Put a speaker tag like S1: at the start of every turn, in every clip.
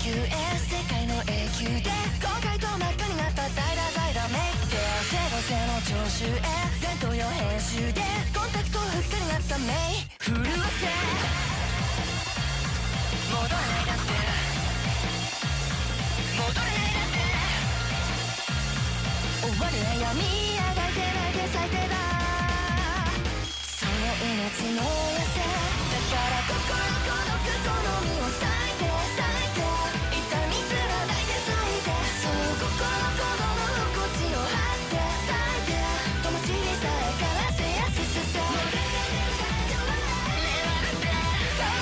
S1: 久へ世界の永久で後悔と真っ赤になったサイダーサイダーメイクで正当性の徴収へ前頭葉編集でコンタクトふっかりなったメイ震わせ戻らないだって戻れないだって終わりは闇あがいてないで最低だその命の痩せだから心孤独好みを割いて痛みすらないで裂いてその心子供の心地を張って裂いて灯火さえからせやすすせ顔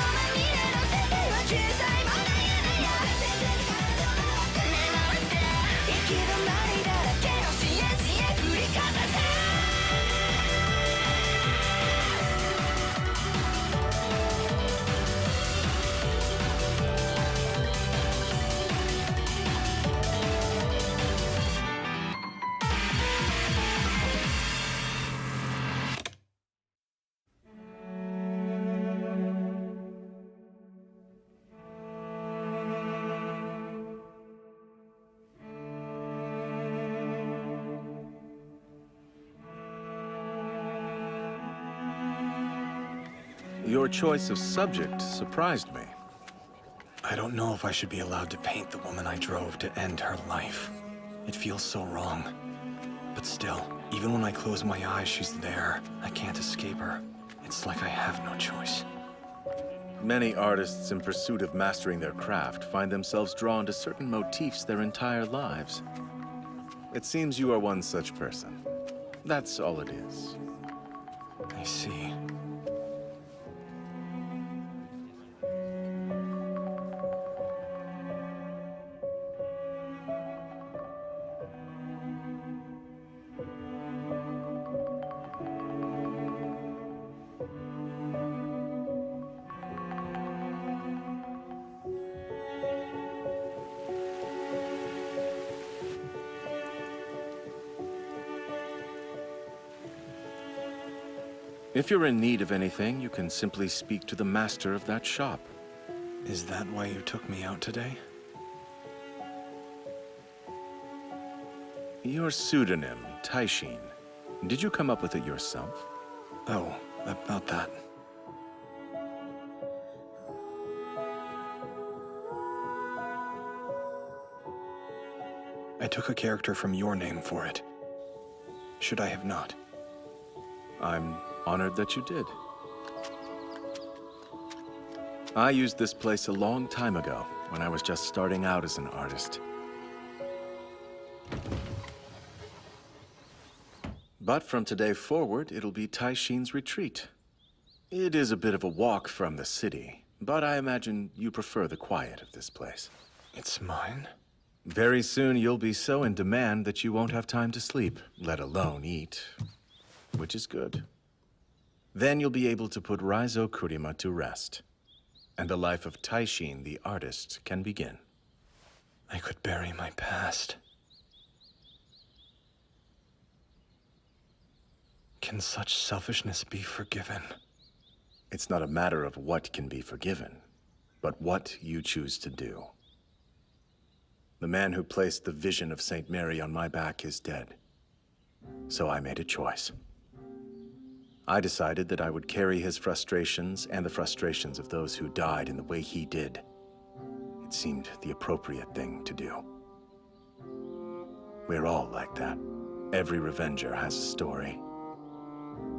S1: まみれの世界は救済もないやねん行き止まりだらけの支援振りかざせ
S2: Your choice of subject surprised me.
S3: I don't know if I should be allowed to paint the woman I drove to end her life. It feels so wrong. But still, even when I close my eyes, she's there. I can't escape her. It's like I have no choice.
S2: Many artists in pursuit of mastering their craft find themselves drawn to certain motifs their entire lives. It seems you are one such person. That's all it is.
S3: I see.
S2: If you're in need of anything, you can simply speak to the master of that shop.
S3: Is that why you took me out today?
S2: Your pseudonym, Taishin. Did you come up with it yourself?
S3: Oh, about that. I took a character from your name for it. Should I have not?
S2: I'm honored that you did. I used this place a long time ago, when I was just starting out as an artist. But from today forward, it'll be Taishin's retreat. It is a bit of a walk from the city, but I imagine you prefer the quiet of this place.
S3: It's mine?
S2: Very soon you'll be so in demand that you won't have time to sleep, let alone eat. Which is good. Then you'll be able to put Raizo Kurima to rest. And the life of Taishin, the artist, can begin.
S3: I could bury my past. Can such selfishness be forgiven?
S2: It's not a matter of what can be forgiven, but what you choose to do. The man who placed the vision of Saint Mary on my back is dead. So I made a choice. I decided that I would carry his frustrations and the frustrations of those who died in the way he did. It seemed the appropriate thing to do. We're all like that. Every revenger has a story.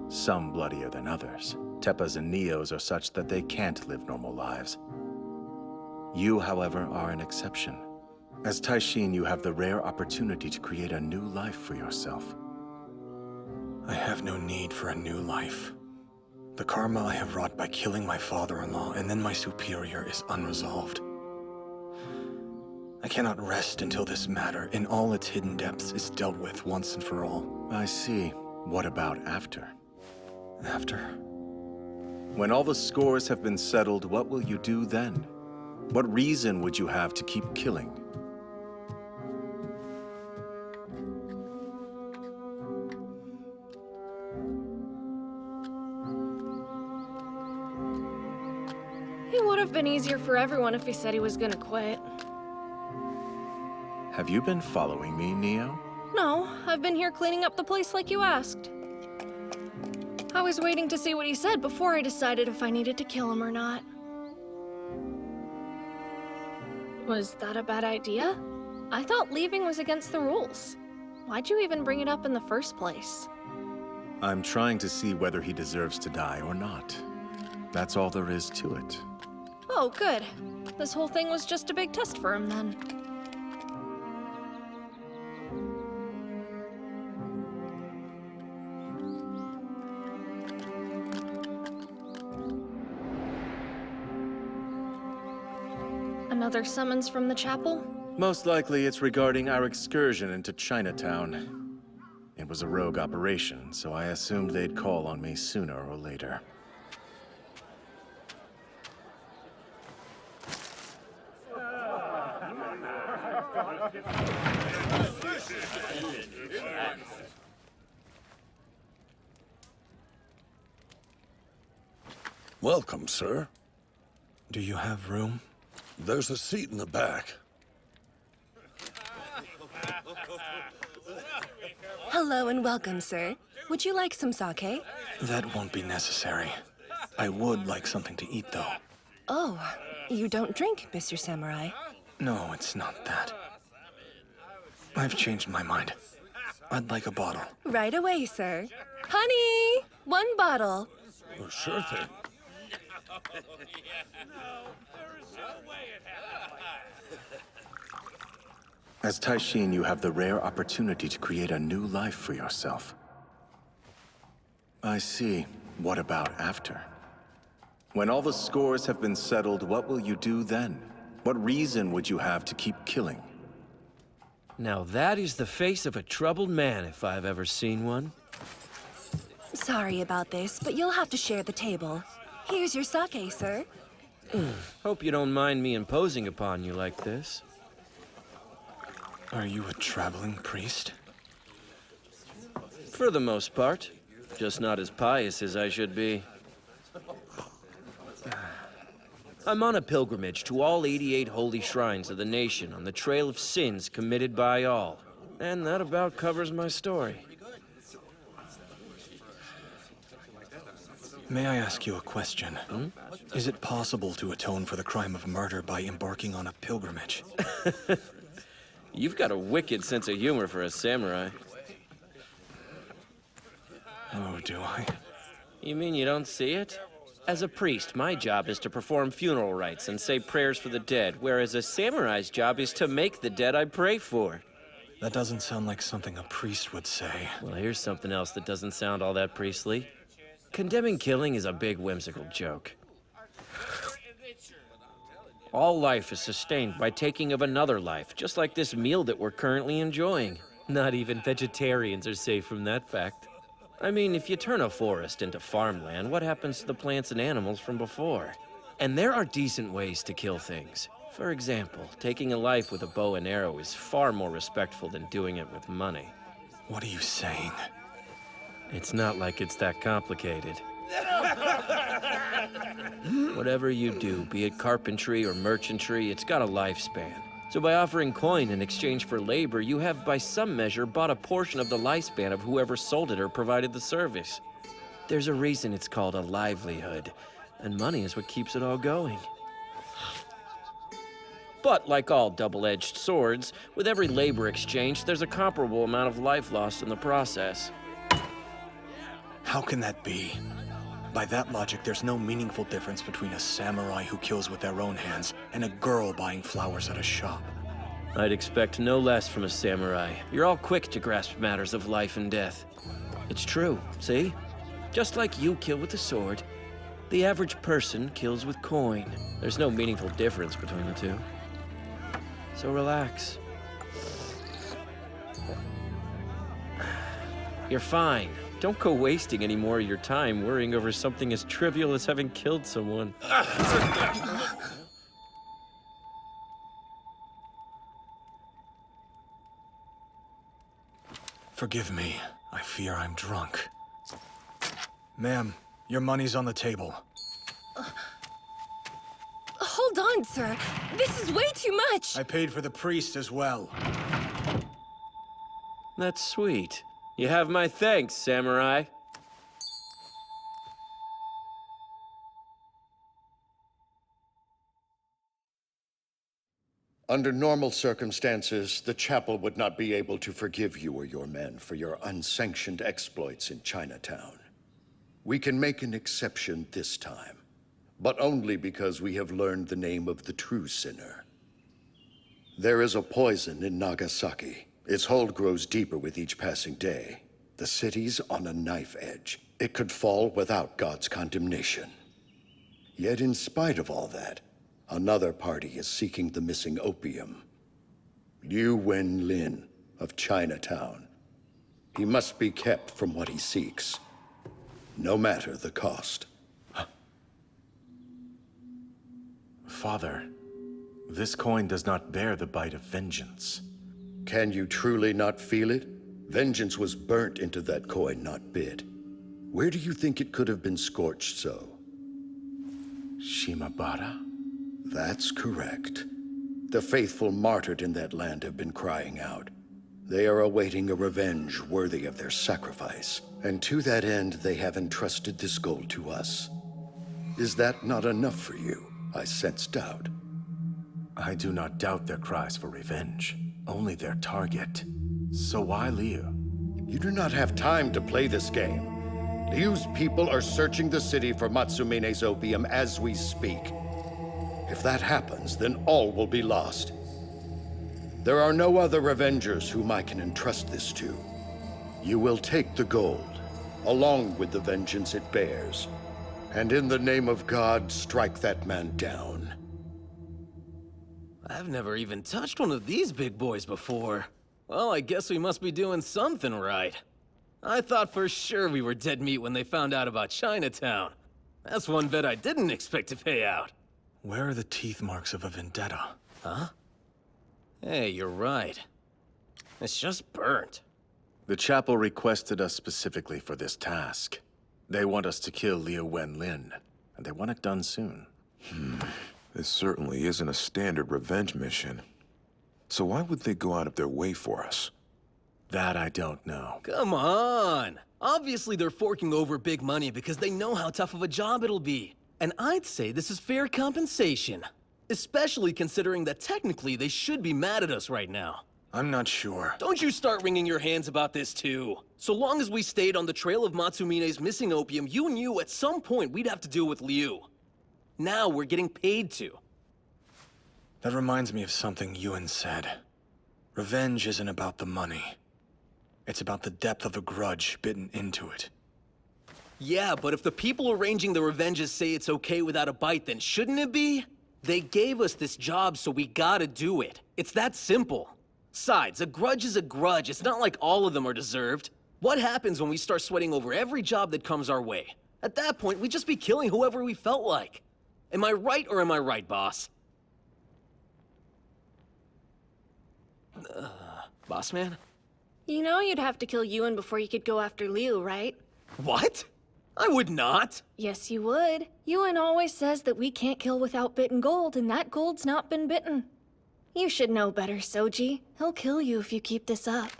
S2: Some bloodier than others. Teppas and Neos are such that they can't live normal lives. You, however, are an exception. As Taishin, you have the rare opportunity to create a new life for yourself.
S3: I have no need for a new life. The karma I have wrought by killing my father-in-law and then my superior is unresolved. I cannot rest until this matter, in all its hidden depths, is dealt with once and for all.
S2: I see. What about after?
S3: After?
S2: When all the scores have been settled, what will you do then? What reason would you have to keep killing?
S4: It would have been easier for everyone if he said he was gonna quit.
S2: Have you been following me, Neo?
S4: No, I've been here cleaning up the place like you asked. I was waiting to see what he said before I decided if I needed to kill him or not. Was that a bad idea? I thought leaving was against the rules. Why'd you even bring it up in the first place?
S2: I'm trying to see whether he deserves to die or not. That's all there is to it.
S4: Oh, good. This whole thing was just a big test for him then. Another summons from the chapel?
S2: Most likely it's regarding our excursion into Chinatown. It was a rogue operation, so I assumed they'd call on me sooner or later.
S5: Welcome, sir.
S3: Do you have room?
S5: There's a seat in the back.
S6: Hello and welcome, sir. Would you like some sake?
S3: That won't be necessary. I would like something to eat, though.
S6: Oh, you don't drink, Mr. Samurai.
S3: No, it's not that. I've changed my mind. I'd like a bottle.
S6: Right away, sir. Honey! 1 bottle.
S5: Oh, sure thing.
S2: As Taishin, you have the rare opportunity to create a new life for yourself. I see. What about after? When all the scores have been settled, what will you do then? What reason would you have to keep killing?
S7: Now that is the face of a troubled man, if I've ever seen one.
S6: Sorry about this, but you'll have to share the table. Here's your sake, sir.
S7: Hope you don't mind me imposing upon you like this.
S3: Are you a traveling priest?
S7: For the most part. Just not as pious as I should be. I'm on a pilgrimage to all 88 holy shrines of the nation on the trail of sins committed by all. And that about covers my story.
S3: May I ask you a question? Is it possible to atone for the crime of murder by embarking on a pilgrimage?
S7: You've got a wicked sense of humor for a samurai.
S3: Oh, do I?
S7: You mean you don't see it? As a priest, my job is to perform funeral rites and say prayers for the dead, whereas a samurai's job is to make the dead I pray for.
S3: That doesn't sound like something a priest would say.
S7: Well, here's something else that doesn't sound all that priestly. Condemning killing is a big whimsical joke. All life is sustained by taking of another life, just like this meal that we're currently enjoying. Not even vegetarians are safe from that fact. I mean, if you turn a forest into farmland, what happens to the plants and animals from before? And there are decent ways to kill things. For example, taking a life with a bow and arrow is far more respectful than doing it with money.
S3: What are you saying?
S7: It's not like it's that complicated. Whatever you do, be it carpentry or merchantry, it's got a lifespan. So by offering coin in exchange for labor, you have by some measure bought a portion of the lifespan of whoever sold it or provided the service. There's a reason it's called a livelihood, and money is what keeps it all going. But like all double-edged swords, with every labor exchange, there's a comparable amount of life lost in the process.
S3: How can that be? By that logic, there's no meaningful difference between a samurai who kills with their own hands and a girl buying flowers at a shop.
S7: I'd expect no less from a samurai. You're all quick to grasp matters of life and death. It's true, see? Just like you kill with a sword, the average person kills with coin. There's no meaningful difference between the two. So relax. You're fine. Don't go wasting any more of your time worrying over something as trivial as having killed someone.
S3: Forgive me. I fear I'm drunk. Ma'am, your money's on the table.
S6: Hold on, sir. This is way too much.
S3: I paid for the priest as well.
S7: That's sweet. You have my thanks, Samurai.
S8: Under normal circumstances, the chapel would not be able to forgive you or your men for your unsanctioned exploits in Chinatown. We can make an exception this time, but only because we have learned the name of the true sinner. There is a poison in Nagasaki. Its hold grows deeper with each passing day. The city's on a knife edge. It could fall without God's condemnation. Yet in spite of all that, another party is seeking the missing opium. Liu Wenlin of Chinatown. He must be kept from what he seeks, no matter the cost.
S2: Father, this coin does not bear the bite of vengeance.
S8: Can you truly not feel it? Vengeance was burnt into that coin, not bit. Where do you think it could have been scorched so?
S2: Shimabara?
S8: That's correct. The faithful martyred in that land have been crying out. They are awaiting a revenge worthy of their sacrifice. And to that end, they have entrusted this gold to us. Is that not enough for you? I sense doubt.
S2: I do not doubt their cries for revenge, only their target. So why Liu?
S8: You do not have time to play this game. Liu's people are searching the city for Matsumine's opium as we speak. If that happens, then all will be lost. There are no other Revengers whom I can entrust this to. You will take the gold, along with the vengeance it bears, and in the name of God, strike that man down.
S9: I've never even touched one of these big boys before. Well, I guess we must be doing something right. I thought for sure we were dead meat when they found out about Chinatown. That's one bet I didn't expect to pay out.
S3: Where are the teeth marks of a vendetta?
S9: Huh? Hey, you're right. It's just burnt.
S2: The chapel requested us specifically for this task. They want us to kill Liu Wenlin, and they want it done soon.
S10: This certainly isn't a standard revenge mission. So why would they go out of their way for us?
S2: That I don't know.
S9: Come on! Obviously they're forking over big money because they know how tough of a job it'll be. And I'd say this is fair compensation. Especially considering that technically they should be mad at us right now.
S3: I'm not sure.
S9: Don't you start wringing your hands about this too. So long as we stayed on the trail of Matsumine's missing opium, you knew at some point we'd have to deal with Liu. Now we're getting paid to.
S3: That reminds me of something Ewan said. Revenge isn't about the money. It's about the depth of a grudge bitten into it.
S9: Yeah, but if the people arranging the revenges say it's okay without a bite, then shouldn't it be? They gave us this job, so we gotta do it. It's that simple. Besides, a grudge is a grudge. It's not like all of them are deserved. What happens when we start sweating over every job that comes our way? At that point, we'd just be killing whoever we felt like. Am I right or am I right, boss? Boss man?
S4: You know you'd have to kill Ewan before you could go after Liu, right?
S9: What? I would not.
S4: Yes, you would. Ewan always says that we can't kill without bitten gold, and that gold's not been bitten. You should know better, Soji. He'll kill you if you keep this up.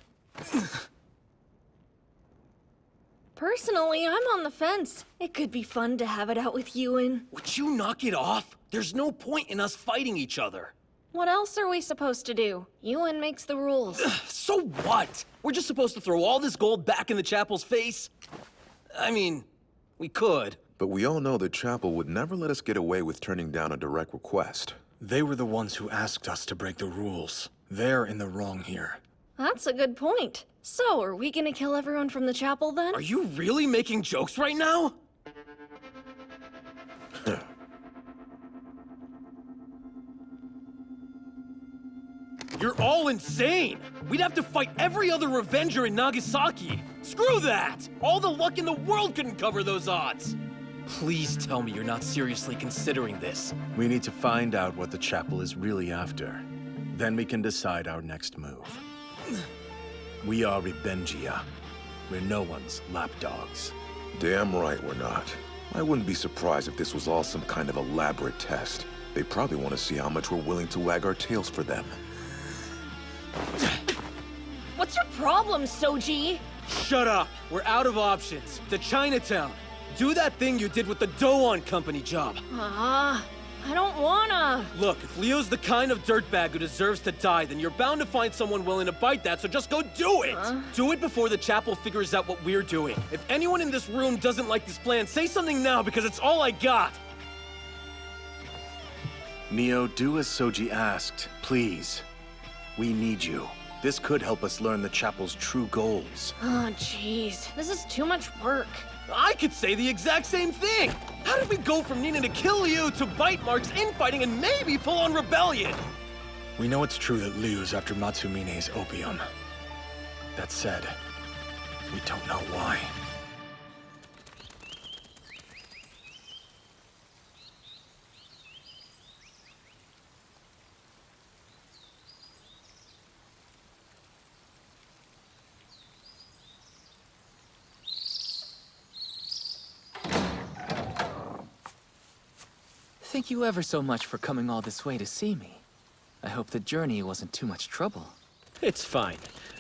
S4: Personally, I'm on the fence. It could be fun to have it out with Ewan.
S9: Would you knock it off? There's no point in us fighting each other.
S4: What else are we supposed to do? Ewan makes the rules.
S9: So what? We're just supposed to throw all this gold back in the chapel's face? I mean, we could.
S10: But we all know the chapel would never let us get away with turning down a direct request.
S3: They were the ones who asked us to break the rules. They're in the wrong here.
S4: That's a good point. So, are we gonna kill everyone from the chapel then?
S9: Are you really making jokes right now? You're all insane! We'd have to fight every other Revenger in Nagasaki! Screw that! All the luck in the world couldn't cover those odds! Please tell me you're not seriously considering this.
S2: We need to find out what the chapel is really after. Then we can decide our next move. We are Revengia. We're no one's lapdogs.
S10: Damn right we're not. I wouldn't be surprised if this was all some kind of elaborate test. They probably want to see how much we're willing to wag our tails for them.
S4: What's your problem, Soji?
S9: Shut up! We're out of options. To Chinatown. Do that thing you did with the Doan Company job.
S4: I don't wanna.
S9: Look, if Leo's the kind of dirtbag who deserves to die, then you're bound to find someone willing to bite that, so just go do it! Do it before the chapel figures out what we're doing. If anyone in this room doesn't like this plan, say something now, because it's all I got!
S2: Neo, do as Soji asked, please. We need you. This could help us learn the chapel's true goals.
S4: Oh, jeez. This is too much work.
S9: I could say the exact same thing! How did we go from needing to kill you to bite marks, infighting, and maybe full-on rebellion?
S3: We know it's true that Liu's after Matsumine's opium. That said, we don't know why.
S11: Thank you ever so much for coming all this way to see me. I hope the journey wasn't too much trouble.
S7: It's fine.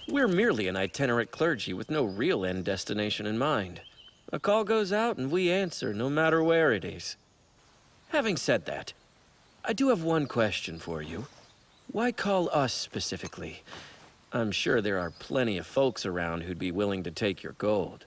S7: We're merely an itinerant clergy with no real end destination in mind. A call goes out and we answer, no matter where it is. Having said that, I do have one question for you. Why call us specifically? I'm sure there are plenty of folks around who'd be willing to take your gold.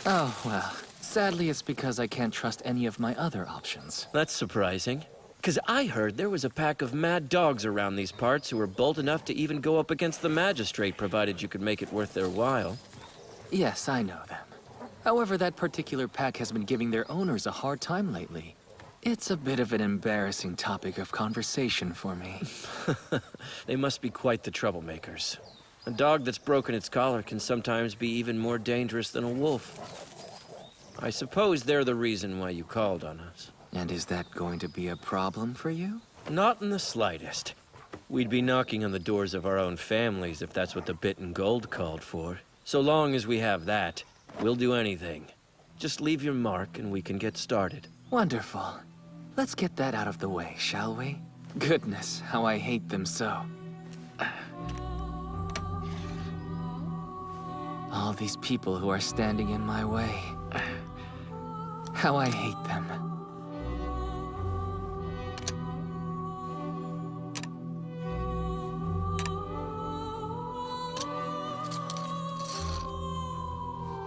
S11: Oh, well. Sadly, it's because I can't trust any of my other options.
S7: That's surprising. 'Cause I heard there was a pack of mad dogs around these parts who were bold enough to even go up against the magistrate, provided you could make it worth their while.
S11: Yes, I know them. However, that particular pack has been giving their owners a hard time lately. It's a bit of an embarrassing topic of conversation for me.
S7: They must be quite the troublemakers. A dog that's broken its collar can sometimes be even more dangerous than a wolf. I suppose they're the reason why you called on us.
S11: And is that going to be a problem for you?
S7: Not in the slightest. We'd be knocking on the doors of our own families if that's what the bit and gold called for. So long as we have that, we'll do anything. Just leave your mark and we can get started.
S11: Wonderful. Let's get that out of the way, shall we? Goodness, how I hate them so. All these people who are standing in my way. How I hate them.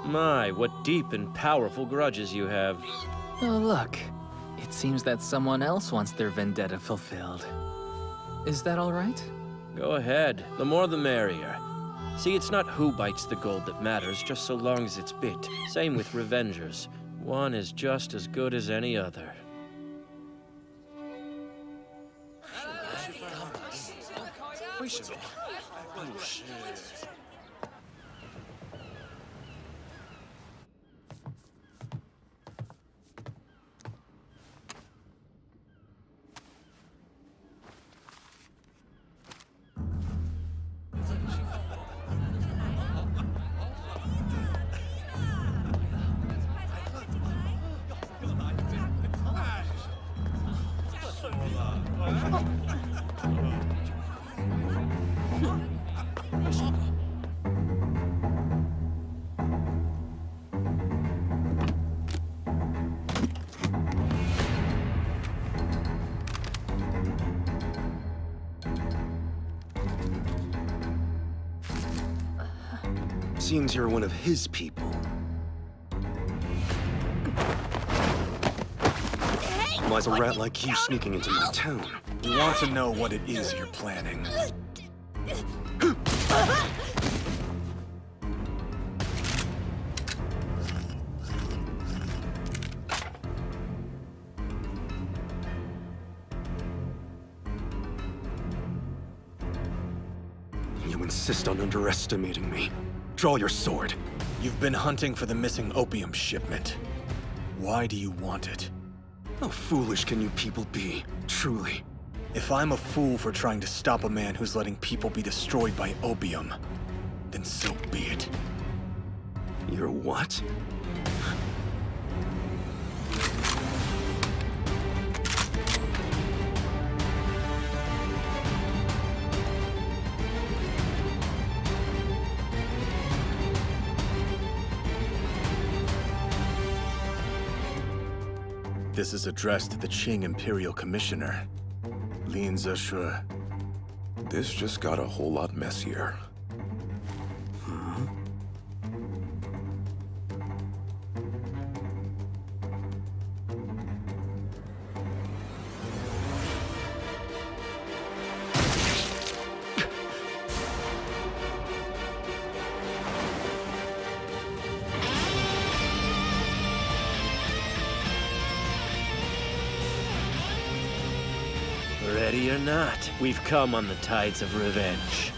S7: My, what deep and powerful grudges you have.
S11: Oh, look. It seems that someone else wants their vendetta fulfilled. Is that all right?
S7: Go ahead. The more the merrier. See, it's not who bites the gold that matters, just so long as it's bit. Same with revengers. One is just as good as any other.
S3: Seems you're one of his people. Why's a rat like you sneaking into my town? We want to know what it is you're planning. You insist on underestimating me. Draw your sword. You've been hunting for the missing opium shipment. Why do you want it? How foolish can you people be, truly? If I'm a fool for trying to stop a man who's letting people be destroyed by opium, then so be it. You're what?
S2: This is addressed to the Qing Imperial Commissioner, Lin Zeshu.
S10: This just got a whole lot messier.
S7: Ready or not, we've come on the tides of revenge.
S1: "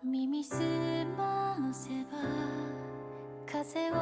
S1: 耳すませば風を